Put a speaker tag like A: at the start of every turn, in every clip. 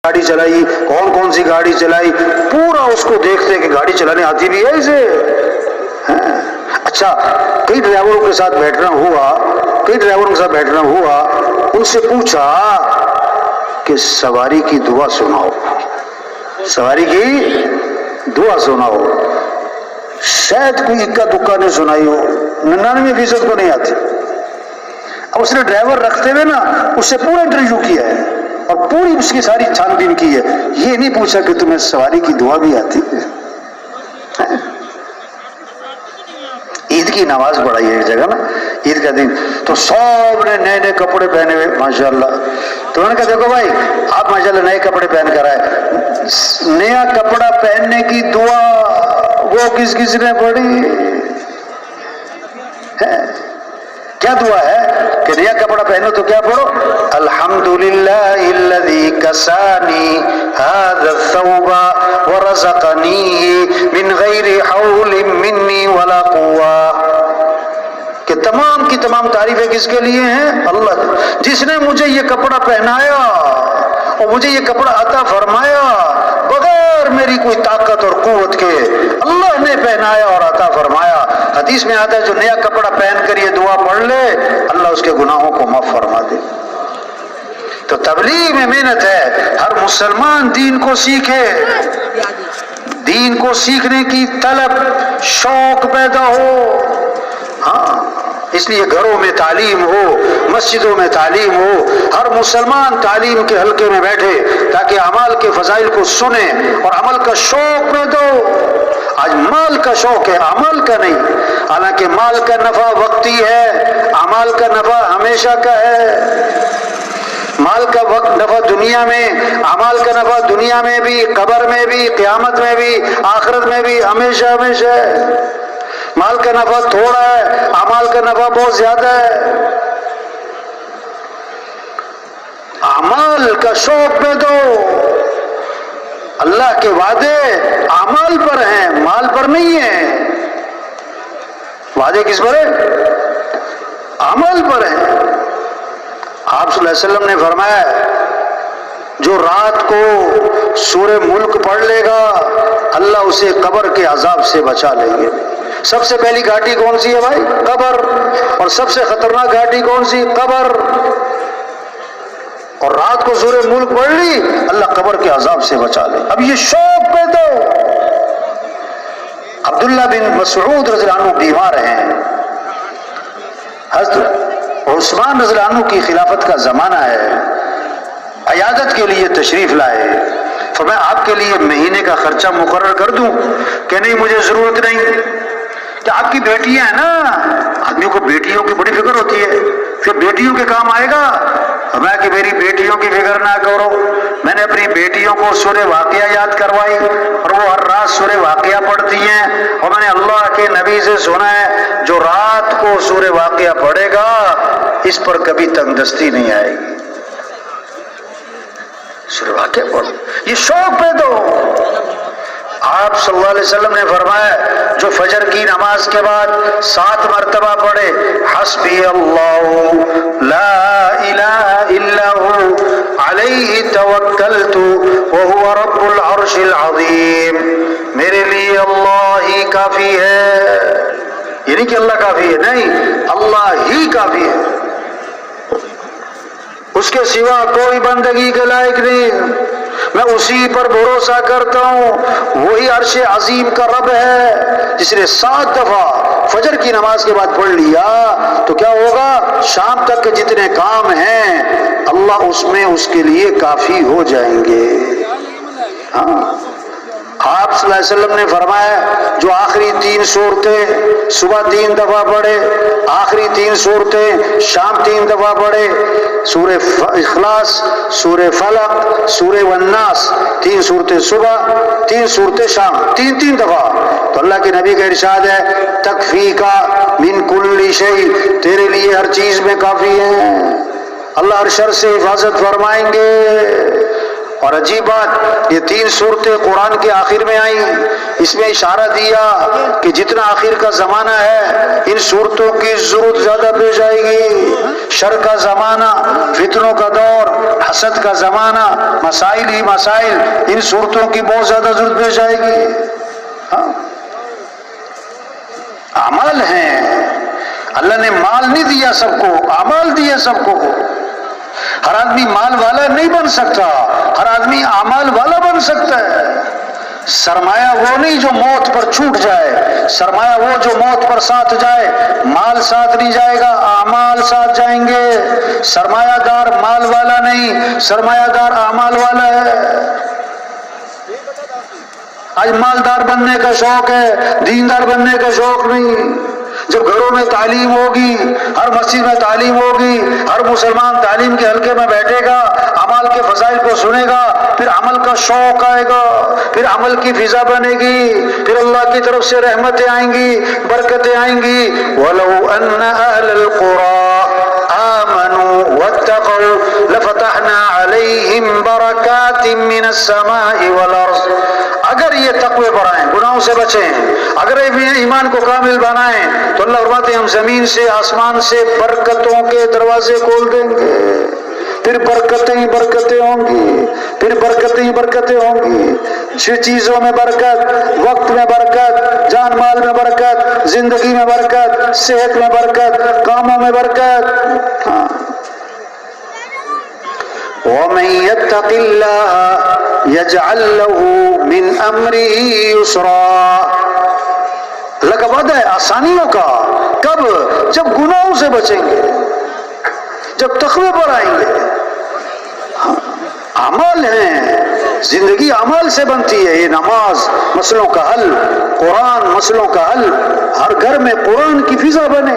A: گاڑی چلائی, کون کون سی گاڑی چلائی, پورا اس کو دیکھتے کہ گاڑی چلانے آتی بھی ہے اسے. اچھا, کئی ڈرائیوروں کے ساتھ بیٹھنا ہوا, ان سے پوچھا کہ سواری کی دعا سناؤ, سواری کی دعا سناؤ. شاید کوئی اکا دکا نے سنائی ہو, 99% کو نہیں آتی. اب اس نے ڈرائیور رکھتے ہوئے نا اس سے پورا انٹرویو کیا ہے اور پوری اس کی ساری چھان بین کی ہے. یہ نہیں پوچھا کہ تمہیں سواری کی دعا بھی آتی ہے. عید کی نماز پڑھائی ہے ایک جگہ نا, عید کا دن, تو سب نے نئے نئے کپڑے پہنے ہوئے ماشاءاللہ. تو انہوں نے کہا دیکھو بھائی آپ ماشاءاللہ نئے کپڑے پہن کر آئے, نیا کپڑا پہننے کی دعا وہ کس نے پڑھی ہے؟ کیا دعا ہے کہ نیا کپڑا پہنو تو کیا پڑھو, الحمدللہ الذی کسانی ھذا الثوب ورزقنی من غیر حول منی ولا قوہ. کہ تمام کی تمام تعریفیں کس کے لیے ہیں؟ اللہ, جس نے مجھے یہ کپڑا پہنایا اور مجھے یہ کپڑا عطا فرمایا بغیر میری کوئی طاقت اور قوت کے. اللہ نے پہنایا اور عطا فرمایا. حدیث میں آتا ہے جو نیا کپڑا پہن کر یہ دعا پڑھ لے اللہ اس کے گناہوں کو معاف فرما دے. تو تبلیغ میں محنت ہے, ہر مسلمان دین کو سیکھے, دین کو سیکھنے کی طلب شوق پیدا ہو. ہاں, اس لیے گھروں میں تعلیم ہو, مسجدوں میں تعلیم ہو, ہر مسلمان تعلیم کے حلقے میں بیٹھے تاکہ اعمال کے فضائل کو سنے اور عمل کا شوق پیدا ہو. آج مال کا شوق ہے, عمل کا نہیں. حالانکہ مال کا نفع وقتی ہے, اعمال کا نفع ہمیشہ کا ہے. مال کا وقت نفع دنیا میں, اعمال کا نفع دنیا میں بھی, قبر میں بھی, قیامت میں بھی, آخرت میں بھی, ہمیشہ ہمیشہ ہے. مال کا نفع تھوڑا ہے, اعمال کا نفع بہت زیادہ ہے. اعمال کا شوق میں تو اللہ کے وعدے اعمال پر ہیں, مال پر نہیں ہیں. وعدے کس پر ہیں؟ اعمال پر ہیں. آپ صلی اللہ علیہ وسلم نے فرمایا جو رات کو سورہ ملک پڑھ لے گا اللہ اسے قبر کے عذاب سے بچا لیں گے. سب سے پہلی گھاٹی کون سی ہے بھائی؟ قبر. اور سب سے خطرناک گھاٹی کون سی؟ قبر. اور رات کو سورہ ملک پڑھ لی اللہ قبر کے عذاب سے بچا لے. اب یہ شوق پیدا ہو. عبداللہ بن مسعود رضی اللہ عنہ بیمار ہیں, حضرت عثمان رضی اللہ عنہ کی خلافت کا زمانہ ہے, عیادت کے لیے تشریف لائے. فرمایا آپ کے لیے مہینے کا خرچہ مقرر کر دوں؟ کہ نہیں مجھے ضرورت نہیں. کہ آپ کی بیٹیاں ہیں نا, آدمیوں کو بیٹیوں کی بڑی فکر ہوتی ہے, پھر بیٹیوں کے کام آئے گا. فرمایا کہ میری بیٹیوں کی فکر نہ کرو, میں نے اپنی بیٹیوں کو سورہ واقعہ یاد کروائی اور وہ ہر رات سورہ واقعہ پڑھتی ہیں. اور میں نے اللہ کے نبی سے سنا ہے جو رات کو سورہ واقعہ پڑھے گا اس پر کبھی تنگدستی نہیں آئے گی. سورہ واقعہ پڑھو, یہ شوق پیدا ہو. آپ صلی اللہ علیہ وسلم نے فرمایا جو فجر کی نماز کے بعد 7 مرتبہ پڑھے حسبی اللہ لا الہ الا ہو علیہ توکلت وہو رب العرش العظیم, میرے لیے اللہ ہی کافی ہے. یہ نہیں کہ اللہ کافی ہے, نہیں, اللہ ہی کافی ہے, اس کے سوا کوئی بندگی کے لائق نہیں. میں اسی پر بھروسہ کرتا ہوں, وہی عرش عظیم کا رب ہے. جس نے 7 دفعہ فجر کی نماز کے بعد پڑھ لیا تو کیا ہوگا, شام تک کے جتنے کام ہیں اللہ اس میں اس کے لیے کافی ہو جائیں گے. ہاں, آپ صلی اللہ علیہ وسلم نے فرمایا جو آخری 3 سورتیں صبح 3 دفعہ پڑھے, آخری 3 سورتیں شام 3 دفعہ پڑھے, سورہ اخلاص, سورہ فلق, سورہ والناس, 3 سورتیں صبح 3 سورتیں شام, 3 دفعہ, تو اللہ کے نبی کا ارشاد ہے تکفی کا من کل شیء, تیرے لیے ہر چیز میں کافی ہے. اللہ ہر شر سے حفاظت فرمائیں گے. اور عجیب بات، یہ 3 صورتیں قرآن کے آخر میں آئیں، اس میں اشارہ دیا کہ جتنا آخر کا زمانہ ہے ان صورتوں کی ضرورت زیادہ پیش آئے گی۔ شر کا زمانہ، فتنوں کا دور، حسد کا زمانہ، مسائل ہی مسائل، ان صورتوں کی بہت زیادہ ضرورت پیش آئے گی۔ اعمال ہیں، اللہ نے مال نہیں دیا سب کو، اعمال دیے سب کو۔ ہر آدمی مال والا نہیں بن سکتا، ہر آدمی اعمال والا بن سکتا ہے۔ سرمایہ وہ نہیں جو موت پر چھوٹ جائے، سرمایہ وہ جو موت پر ساتھ جائے۔ مال ساتھ نہیں جائے گا، اعمال ساتھ جائیں گے۔ سرمایہ دار مال والا نہیں، سرمایہ دار اعمال والا ہے۔ آج مالدار بننے کا شوق ہے، دیندار بننے کا شوق نہیں۔ جب گھروں میں تعلیم ہوگی، ہر مسجد میں تعلیم ہوگی، ہر مسلمان تعلیم کے حلقے میں بیٹھے گا، اعمال کے فضائل کو سنے گا، پھر عمل کا شوق آئے گا، پھر عمل کی فضا بنے گی، پھر اللہ کی طرف سے رحمتیں آئیں گی، برکتیں آئیں گی۔ وَلَوْ أَنَّ أَهْلَ الْقُرَىٰ آمَنُوا وَاتَّقَوْا لَفَتَحْنَا عَلَيْهِمْ بَرَكَاتٍ مِّنَ السَّمَاءِ وَالْأَرْضِ۔ اگر یہ تقوی بڑھائیں، گناہوں سے بچیں، اگر یہ ایمان کو کامل بنائیں تو اللہ فرماتے ہیں ہم زمین سے آسمان سے برکتوں کے دروازے کھول دیں گے، پھر برکتیں ہی برکتیں ہوں گی، پھر برکتیں ہی برکتیں ہوں گی۔ چیزوں میں برکت، وقت میں برکت، جان مال میں برکت، زندگی میں برکت، صحت میں برکت، کاموں میں برکت۔ وَمَن يَتَّقِ اللَّهَ يَجْعَل لَّهُ مِنْ أَمْرِهِ يُسْرًا۔ اللہ کا وعدہ ہے آسانیوں کا۔ کب؟ جب گناہوں سے بچیں گے، جب تقوی پر آئیں گے۔ اعمال ہیں، زندگی اعمال سے بنتی ہے۔ یہ نماز مسئلوں کا حل، قرآن مسئلوں کا حل، ہر گھر میں قرآن کی فضا بنے،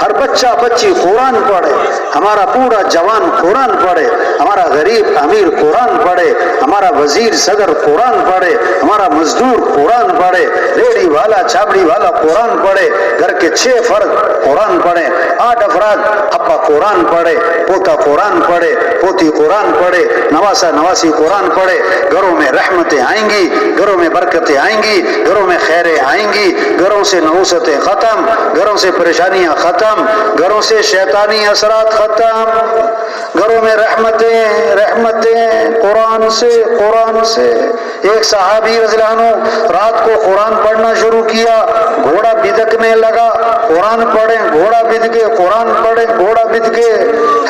A: ہر بچہ بچی قرآن پڑھے، ہمارا پورا جوان قرآن پڑھے، ہمارا غریب امیر قرآن پڑھے، ہمارا وزیر صدر قرآن پڑھے، ہمارا مزدور قرآن پڑھے، ریڑھی والا چھابڑی والا قرآن پڑھے، گھر کے 6 فرد قرآن پڑھے، 8 افراد ابا قرآن پڑھے، پوتا قرآن پڑھے، پوتی قرآن پڑھے، نواسا نواسی قرآن پڑھے۔ گھروں میں رحمتیں آئیں گی، گھروں میں برکتیں آئیں گی، گھروں میں خیریں آئیں گی، گھروں سے نحوستیں ختم، گھروں سے پریشانیاں ختم، گھروں سے شیطانی اثرات ختم، گھروں میں رحمتیں رحمتیں قرآن سے قرآن سے۔ ایک صحابی رضی اللہ عنہ رات کو قرآن پڑھنا شروع کیا، گھوڑا بدکنے لگا، قرآن پڑھیں گھوڑا بد کے، قرآن پڑھیں گھوڑا بد کے۔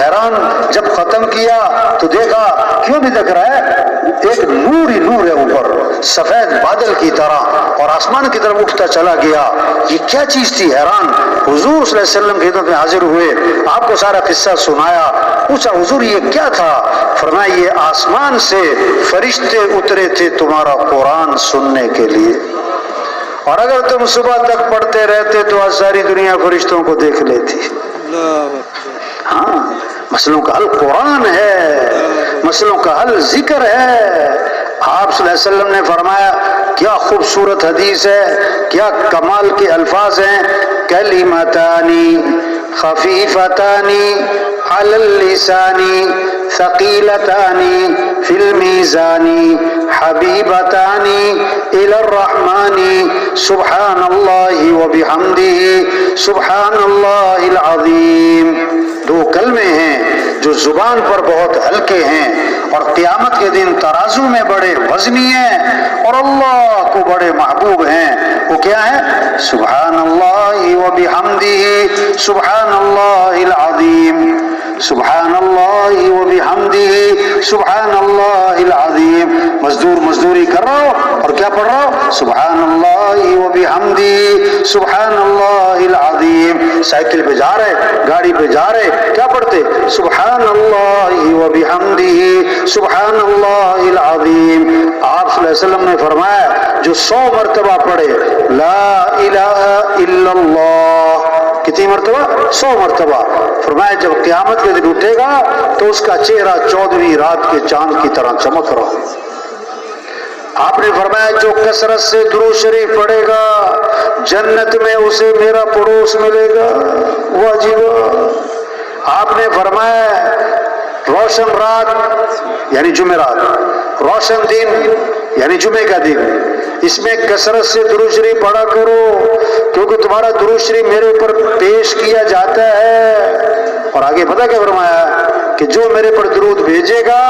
A: حیران، جب ختم کیا تو دیکھا کیوں بدک رہا ہے؟ ایک نور ہی نور ہے اوپر، سفید بادل کی طرح، اور آسمان کی طرف اٹھتا چلا گیا۔ یہ کیا چیز تھی؟ حیران، حضور صلی اللہ علیہ وسلم کی خدمت میں حاضر ہوئے، آپ کو سارا قصہ سنایا، پوچھا حضور یہ کیا تھا؟ فرمایا یہ آسمان سے فرشتے اترے تھے تمہارا قرآن سننے کے لیے، اور اگر تم صبح تک پڑھتے رہتے تو آج ساری دنیا فرشتوں کو دیکھ لیتی۔ ہاں، مسئلوں کا حل قرآن ہے، مسئلوں کا حل ذکر ہے۔ آپ صلی اللہ علیہ وسلم نے فرمایا، کیا خوبصورت حدیث ہے، کیا کمال کے الفاظ ہیں، کلمتانی خفیفتانی علی اللسانی ثقیلتانی فی المیزانی حبیبتانی الی الرحمن سبحان اللہ وبحمدہ سبحان اللہ العظیم۔ 2 کلمے ہیں جو زبان پر بہت ہلکے ہیں اور قیامت کے دن ترازو میں بڑے وزنی ہیں اور اللہ کو بڑے محبوب ہیں۔ وہ کیا ہے؟ سبحان اللہ وبحمدہ سبحان اللہ العظیم، سبحان اللہ وبحمدہ سبحان اللہ العظیم۔ مزدور مزدوری کر رہا ہو اور کیا پڑھ رہا ہو؟ سبحان اللہ وبحمدہ سبحان اللہ العظیم۔ سائیکل پہ جا رہے، گاڑی پہ جا رہے، کیا پڑھتے؟ سبحان اللہ وبحمدہ سبحان اللہ العظیم۔ آپ صلی اللہ علیہ وسلم نے فرمایا جو 100 مرتبہ پڑھے لا الہ الا اللہ، کتنی مرتبہ؟ 100 مرتبہ۔ فرمایا جب قیامت کے دن اٹھے گا تو اس کا چہرہ 14ویں رات کے چاند کی طرح چمک رہا۔ آپ نے فرمایا جو کثرت سے درود شریف پڑھے گا جنت میں اسے میرا پڑوس ملے گا، واجب۔ آپ نے فرمایا روشن رات یعنی جمعرات، روشن دن یعنی جمعے کا دن، اس میں کثرت سے درود شریف پڑھا کرو، کیونکہ تمہارا درود شریف میرے اوپر پیش کیا جاتا ہے۔ اور آگے پتہ کیا فرمایا کہ جو میرے پر درود بھیجے گا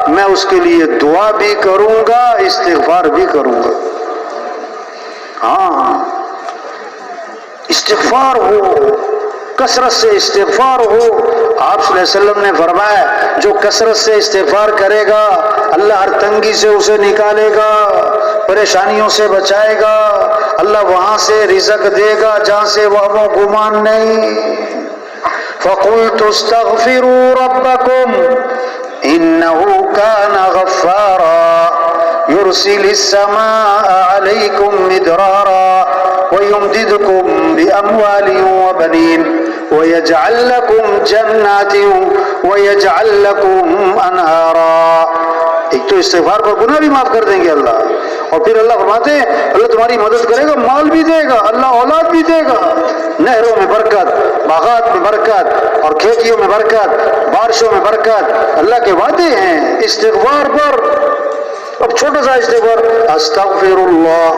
A: میں اس کے لیے دعا بھی کروں گا، استغفار بھی کروں گا۔ ہاں استغفار ہو، کثرت سے استغفار ہو۔ آپ صلی اللہ علیہ وسلم نے فرمایا جو کثرت سے استغفار کرے گا اللہ ہر تنگی سے اسے نکالے گا، پریشانیوں سے بچائے گا، اللہ وہاں سے رزق دے گا جہاں سے وہم و گمان نہیں۔ فَقُلْتُ اسْتَغْفِرُوا رَبَّكُمْ إِنَّهُ كَانَ غَفَّارًا يُرْسِلِ السَّمَاءَ عَلَيْكُمْ مِدْرَارًا وَيُمْدِدْكُمْ بِأَمْوَالٍ وَبَنِينَ وَيَجْعَلْ لَكُمْ جَنَّاتٍ وَيَجْعَلْ لَكُمْ أَنْهَارًا۔ ایک تو استغفار پر گناہ بھی معاف کر دیں گے اللہ، اور پھر اللہ فرماتے ہیں اللہ تمہاری مدد کرے گا، مال بھی دے گا، اللہ اولاد بھی دے گا، نہروں میں برکت، باغات میں برکت اور کھیتیوں میں برکت، بارشوں میں برکت، اللہ کے وعدے ہیں استغفار پر۔ اب چھوٹا سا استغفار، استغفر اللہ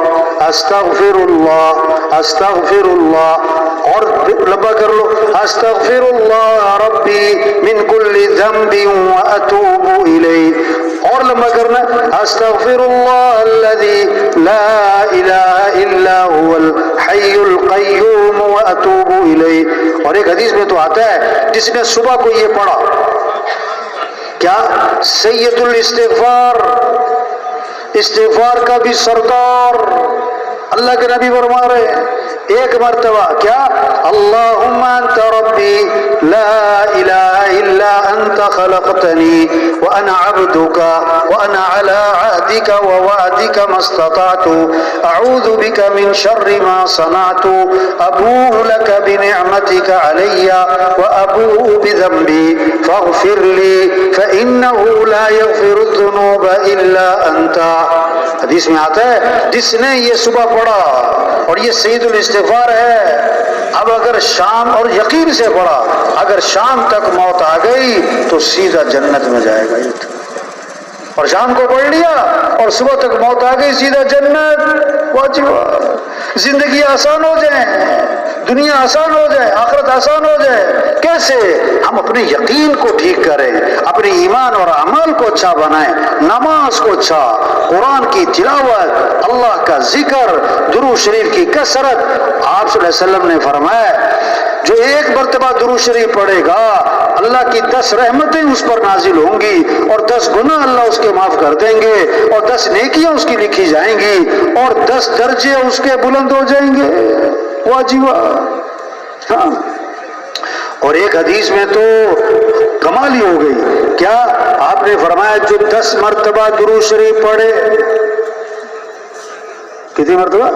A: استغفر اللہ استغفر اللہ، اور لمبا کر لو، استغفر اللہ ربی من کل ذنب واتوب الیہ، اور لمبا کرنا، استغفر اللہ الذی لا الہ الا هو الحی القیوم واتوب الیہ۔ اور ایک حدیث میں تو آتا ہے جس نے صبح کو یہ پڑھا، کیا سید الاستغفار، استغفار کا بھی سردار، اللہ کے نبی فرما رہے ہیں ایک مرتبہ کیا، اللہم انت ربی لا الہ الا انت خلقتنی وانا عبدک وانا علی عہدک ووعدک ما استطعت اعوذ بک من شر ما صنعت ابوء لک بنعمتک علی وابوء بذنبی فاغفر لی فانہ لا یغفر الذنوب الا انت۔ حدیث میں آتا ہے جس نے یہ صبح پڑھا، اور یہ سید الاستغفار ہے، اب اگر شام، اور یقین سے پڑھا، اگر شام تک موت آ گئی تو سیدھا جنت میں جائے گا، اور شام کو پڑھ لیا اور صبح تک موت آ گئی سیدھا جنت۔ واجب زندگی آسان ہو جائے، دنیا آسان ہو جائے، آخرت آسان ہو جائے۔ کیسے؟ ہم اپنے یقین کو ٹھیک کریں، اپنے ایمان اور اعمال کو اچھا بنائیں، نماز کو اچھا، قرآن کی تلاوت، اللہ کا ذکر، درود شریف کی کثرت۔ آپ صلی اللہ علیہ وسلم نے فرمایا جو ایک مرتبہ درود شریف پڑھے گا اللہ کی 10 رحمتیں اس پر نازل ہوں گی، اور 10 گناہ اللہ اس کے معاف کر دیں گے، اور 10 نیکیاں اس کی لکھی جائیں گی، اور 10 درجے اس کے بلند ہو جائیں گے۔ واجب۔ ہاں، اور ایک حدیث میں تو کمال ہی ہو گئی، کیا آپ نے فرمایا جو 10 مرتبہ درود شریف پڑھے، کتنی مرتبہ؟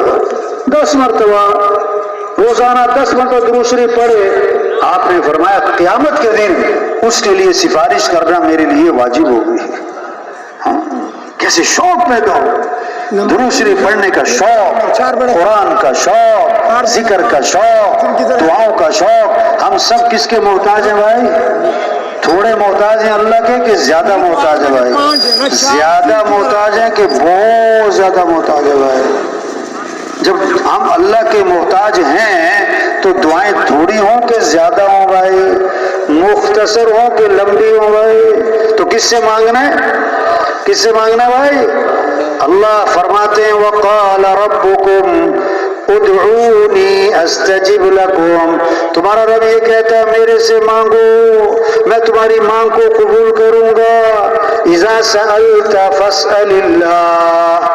A: 10 مرتبہ، روزانہ 10 مرتبہ درود شریف پڑھے، آپ نے فرمایا قیامت کے دن اس کے لیے سفارش کرنا میرے لیے واجب ہوگی۔ ہاں، کیسے شوق پیدا ہو، درود شریف پڑھنے کا شوق، قرآن کا شوق، ذکر کا شوق، دعاؤں کا شوق۔ ہم سب کس کے محتاج ہیں بھائی؟ تھوڑے محتاج ہیں اللہ کے کہ زیادہ محتاج ہے بھائی؟ زیادہ محتاج ہیں کہ بہت زیادہ محتاج ہے بھائی؟ جب ہم اللہ کے محتاج ہیں تو دعائیں تھوڑی ہوں کہ زیادہ ہوں بھائی، مختصر ہوں کہ لمبی ہوں بھائی؟ تو کس سے مانگنا ہے؟ کس سے مانگنا ہے بھائی؟ اللہ فرماتے ہیں وَقَالَ رَبُّكُمْ ادعونی استجب لکم، تمہارا رب یہ کہتا ہے میرے سے مانگو میں تمہاری مانگ کو قبول کروں گا۔ اذا سألت فاسأل اللہ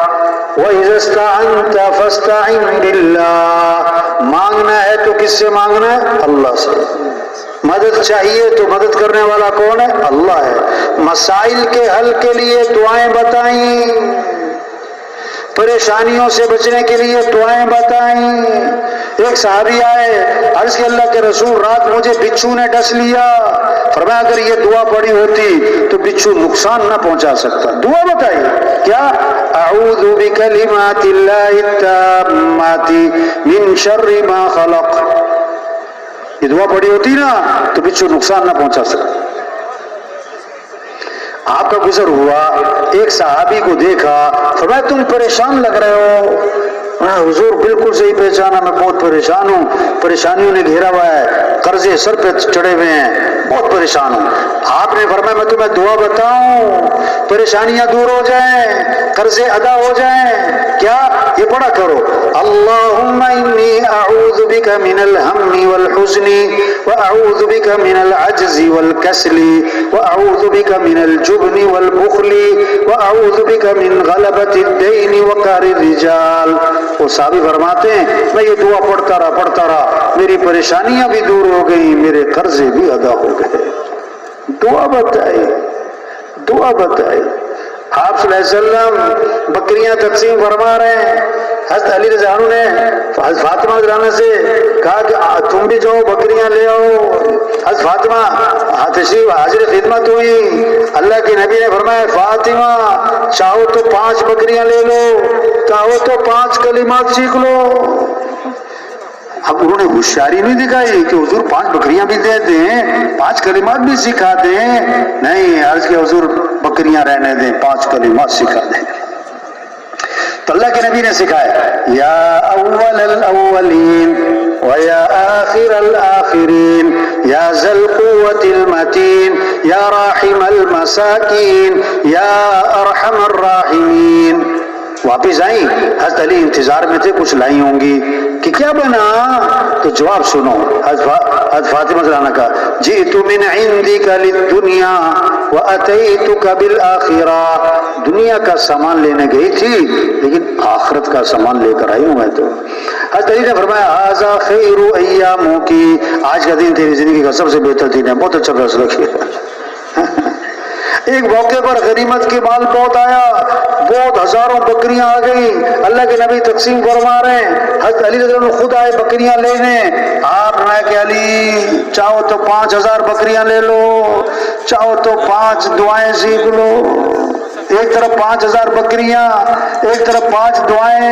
A: وَإِذَا اسْتَعَنْتَ فَاسْتَعِنْ بِاللَّهِ، مانگنا ہے تو کس سے مانگنا ہے؟ اللہ سے۔ مدد چاہیے تو مدد کرنے والا کون ہے؟ اللہ ہے۔ مسائل کے حل کے لیے دعائیں بتائیں، پریشانیوں سے بچنے کے لیے دعائیں بتائیں۔ ایک صحابی آئے، عرض کہ اللہ کے رسول رات مجھے بچھو نے ڈس لیا، فرمایا اگر یہ دعا پڑھی ہوتی تو بچھو نقصان نہ پہنچا سکتا۔ دعا بتائیے کیا؟ اعوذ بکلمات اللہ التامات من شر ما خلق، یہ دعا پڑھی ہوتی نا تو بچھو نقصان نہ پہنچا سکتا۔ آپ کا گزر ہوا، ایک صحابی کو دیکھا، فرمایا تم پریشان لگ رہے ہو۔ حضور بالکل صحیح پہچانا، میں بہت پریشان ہوں، پریشانیوں نے گھیرا ہوا ہے، قرضے سر پہ چڑھے ہوئے ہیں، بہت پریشان ہوں۔ آپ نے فرمایا میں تمہیں دعا بتاؤں، پریشانیاں دور ہو جائیں، قرضے ادا ہو جائیں، کیا؟ یہ پڑھا کرو، اللہم انی اعوذ بک من الہم والحزن واعوذ بک من العجز والکسل واعوذ بک من الجبن والبخل واعوذ بک من غلبۃ الدین وقہر الرجال۔ وہ صحابی فرماتے ہیں میں یہ دعا پڑھتا رہا، میری پریشانیاں بھی دور ہو گئی، میرے قرضے بھی ادا ہو گئے۔ دعا بتائے آپ صلی اللہ علیہ وسلم بکریاں تقسیم فرما رہے ہیں۔ حضرت علی رضی اللہ عنہ نے حضرت فاطمہ رضی اللہ عنہ سے کہا کہ تم بھی جاؤ بکریاں لے آؤ۔ حضرت فاطمہ تشریف حاضر خدمت ہوئی، اللہ کے نبی نے فرمایا فاطمہ چاہو تو 5 بکریاں لے لو، چاہو تو 5 کلمات سیکھ لو۔ اب انہوں نے ہوشیاری نہیں دکھائی کہ حضور 5 بکریاں بھی دے دیں، 5 کلمات بھی سکھا دیں، نہیں، عرض کہ حضور بکریاں رہنے دیں، 5 کلمات سکھا دیں۔ تو اللہ کے نبی نے سکھایا یا اول الاولین ویا آخر الآخرین یا ذا القوة المتین یا راحم المساکین یا ارحم الراحمین۔ واپس آئیں، حضرت علی انتظار میں تھے کچھ لائی ہوں گی کہ کیا بنا، تو جواب سنو۔ حضرت فاطمہ رضی اللہ عنہا کا جئت من عندک للدنیا واتیتک بالآخرہ، دنیا کا سامان لینے گئی تھی لیکن آخرت کا سامان لے کر آئی ہوں میں تو۔ حضرت علی نے فرمایا ھذا خیر ایامک، آج کا دن تیری زندگی کا سب سے بہتر دن ہے، بہت اچھا فیصلہ کیا۔ ایک موقع پر غنیمت کے مال بہت آیا، بہت ہزاروں بکریاں آ گئی، اللہ کے نبی تقسیم فرما رہے ہیں، حضرت علی رضی اللہ عنہ خود آئے بکریاں لینے، آپ نے کہ علی چاہو تو 5000 بکریاں لے لو، چاہو تو 5 دعائیں سیکھ لو۔ ایک طرف 5000 بکریاں، ایک طرف 5 دعائیں۔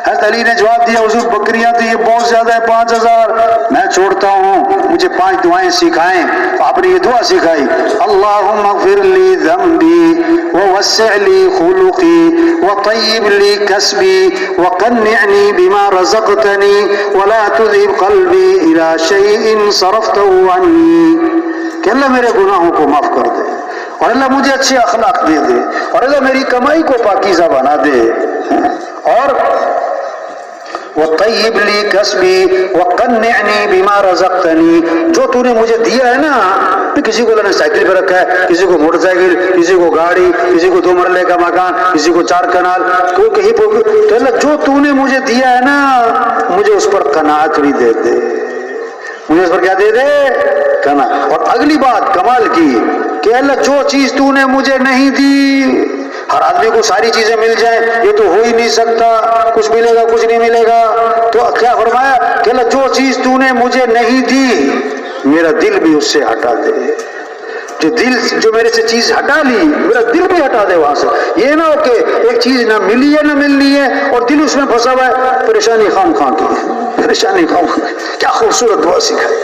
A: حضرت علی نے جواب دیا حضور بکریاں تو یہ بہت زیادہ ہے، 5000 میں چھوڑتا ہوں، مجھے 5 دعائیں سکھائیں۔ آپ نے یہ دعا سکھائی اللہم اغفر لی ذنبی ووسع لی خلقی وطیب لی کسبی وقنعنی بما رزقتنی ولا تذہب قلبی الی شیء صرفتہ عنی، کہ اللہ میرے گناہوں کو معاف کر دے، اور اللہ مجھے اچھے اخلاق دے دے، اور اللہ میری کمائی کو پاکیزہ بنا دے، اور وطیب لی کسبی وقنعنی بما رزقتنی، جو تو نے مجھے دیا ہے نا، کسی کو اللہ نے سائیکل پہ رکھا ہے، کسی کو موٹر سائیکل، کسی کو گاڑی، کسی کو 2 مرلے کا مکان، کسی کو 4 کنال، کوئی کہیں تو اللہ جو تو نے مجھے دیا ہے نا مجھے اس پر قناعت بھی دے دے، مجھے اس پر کیا دے دے؟ قناعت۔ اور اگلی بات کمال کی کہ اللہ جو چیز تو نے مجھے نہیں دی، ہر آدمی کو ساری چیزیں مل جائیں یہ تو ہو ہی نہیں سکتا، کچھ ملے گا کچھ نہیں ملے گا، تو کیا فرمایا کہ اللہ جو چیز تو نے مجھے نہیں دی میرا دل بھی اس سے ہٹا دے، جو میرے سے چیز ہٹا لی میرا دل بھی ہٹا دے وہاں سے، یہ نہ ہو کہ ایک چیز نہ ملی ہے نہ ملنی ہے اور دل اس میں پھنسا ہوا ہے، پریشانی خام خام کی، پریشانی خام خام۔ کیا خوبصورت دعا سکھائی،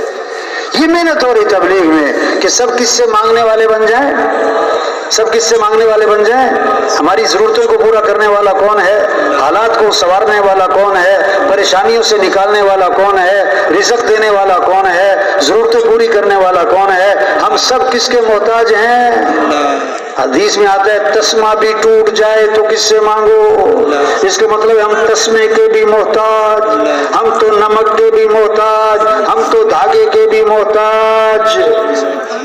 A: یہ محنت ہو رہی تبلیغ میں کہ سب کس سے مانگنے والے بن جائیں، سب کس سے مانگنے والے بن جائیں۔ ہماری ضرورتوں کو پورا کرنے والا کون ہے، حالات کو سنوارنے والا کون ہے، پریشانیوں سے نکالنے والا کون ہے، رزق دینے والا کون ہے، ضرورتیں پوری کرنے والا کون ہے، ہم سب کس کے محتاج ہیں۔ حدیث میں آتا ہے تسمہ بھی ٹوٹ جائے تو کس سے مانگو، اس کے مطلب ہم تسمے کے بھی محتاج، ہم تو نمک کے بھی محتاج، ہم تو دھاگے کے بھی محتاج،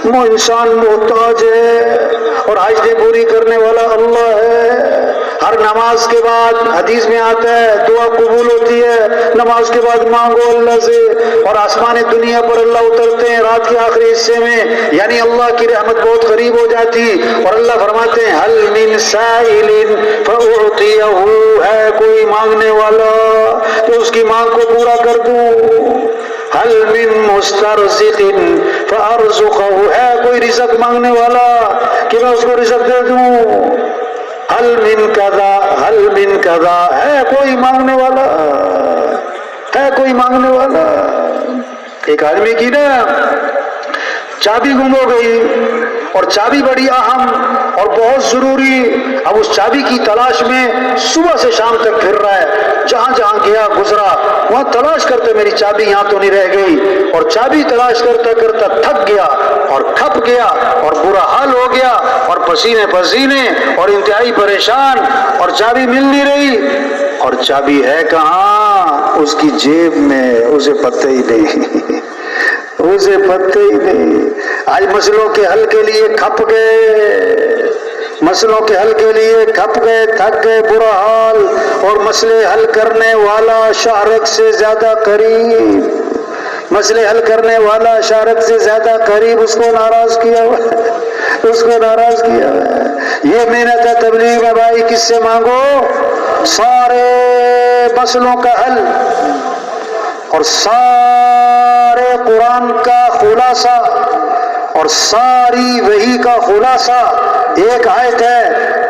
A: وہ انسان محتاج ہے اور حاجتیں پوری کرنے والا اللہ ہے۔ ہر نماز کے بعد حدیث میں آتا ہے دعا قبول ہوتی ہے، نماز کے بعد مانگو اللہ سے، اور آسمان دنیا پر اللہ اترتے ہیں رات کے آخری حصے میں، یعنی اللہ کی رحمت بہت قریب ہو جاتی، اور اللہ فرماتے ہیں حل من سائل فاعطیہ، ہے کوئی مانگنے والا تو اس کی مانگ کو پورا کر دوں، حل من مسترزق فارزقہ، ہے کوئی رزق مانگنے والا کہ میں اس کو رزق دے دوں، حل من کذا حل من کذا، ہے کوئی مانگنے والا، ہے کوئی مانگنے والا۔ ایک آدمی کی نا چابی گم ہو گئی، اور چابی بڑی اہم اور بہت ضروری. اب اس چابی کی تلاش میں صبح سے شام تک پھر رہا ہے، جہاں جہاں گیا گزرا وہاں تلاش کرتے میری چابی یہاں تو نہیں رہ گئی، اور چابی تلاش کرتا کرتا تھک گیا اور کھپ گیا اور برا حال ہو گیا اور پسینے پسینے اور انتہائی پریشان، اور چابی مل نہیں رہی. اور چابی ہے کہاں؟ اس کی جیب میں، اسے پتہ ہی نہیں، اسے پتہ ہی نہیں. آج مسئلوں کے حل کے لیے کھپ گئے، مسئلوں کے حل کے لیے کھپ گئے، تھک گئے، برا حال. اور مسئلے حل کرنے والا شہرت سے زیادہ قریب، مسئلے حل کرنے والا شہرت سے زیادہ قریب، اس کو ناراض کیا ہوا، اس کو ناراض کیا ہوا. یہ محنت ہے تبلیغ میں بھائی، کس سے مانگو؟ سارے مسئلوں کا حل اور سارے قرآن کا خلاصہ اور ساری وحی کا خلاصہ ایک آیت ہے،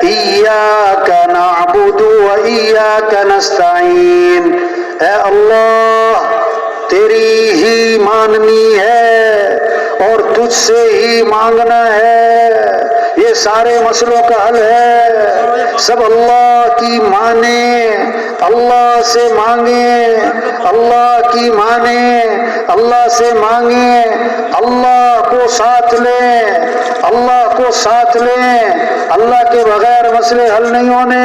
A: ایاک نعبد و ایاک نستعین. اے اللہ تیری ہی ماننی ہے اور تجھ سے ہی مانگنا ہے. یہ سارے مسئلوں کا حل ہے. سب اللہ کی مانیں، اللہ سے مانگیں، اللہ کی مانیں، اللہ سے مانگیں، اللہ کو ساتھ لیں، اللہ کو ساتھ لیں. اللہ کے بغیر مسئلے حل نہیں ہونے.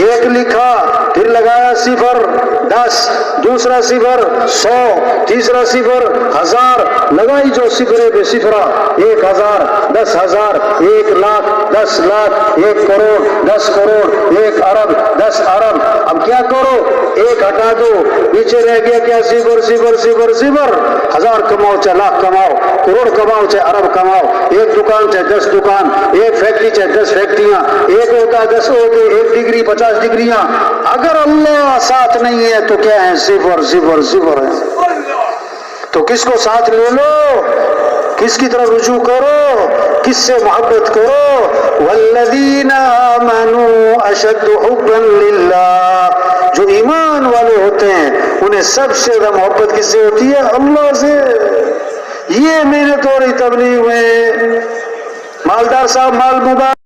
A: ایک لکھا پھر لگایا 0 10، دوسرا 0 100، تیسرا 0 1000، لگائی جو صفرے پہ صفرہ، 1000 10,000، 1,00,000 10,00,000، 1 کروڑ 10 کروڑ، 1 ارب 10 ارب. اب کیا کرو؟ ایک ہٹا دو، پیچھے رہ گیا کیا؟ 0 0 0 0. 1000 کماؤ چاہے لاکھ کماؤ، کروڑ کماؤ چاہے ارب کماؤ، ایک دکان چاہے 10 دکان، ایک فیکٹری چاہے 10 فیکٹریاں، ایک عہدہ 10 عہدے، 1 ڈگری 50 ڈگریاں. اگر اللہ ساتھ نہیں ہے تو کیا ہے؟ 0 0 0 ہے. تو کس کو ساتھ لے لو؟ کس کی طرف رجوع کرو؟ کس سے محبت کرو؟ والذین آمنوا اشد حبا للہ. جو ایمان والے ہوتے ہیں انہیں سب سے زیادہ محبت کس سے ہوتی ہے؟ اللہ سے. یہ محنت ہو رہی تبلیغ میں. مالدار صاحب مال مبارک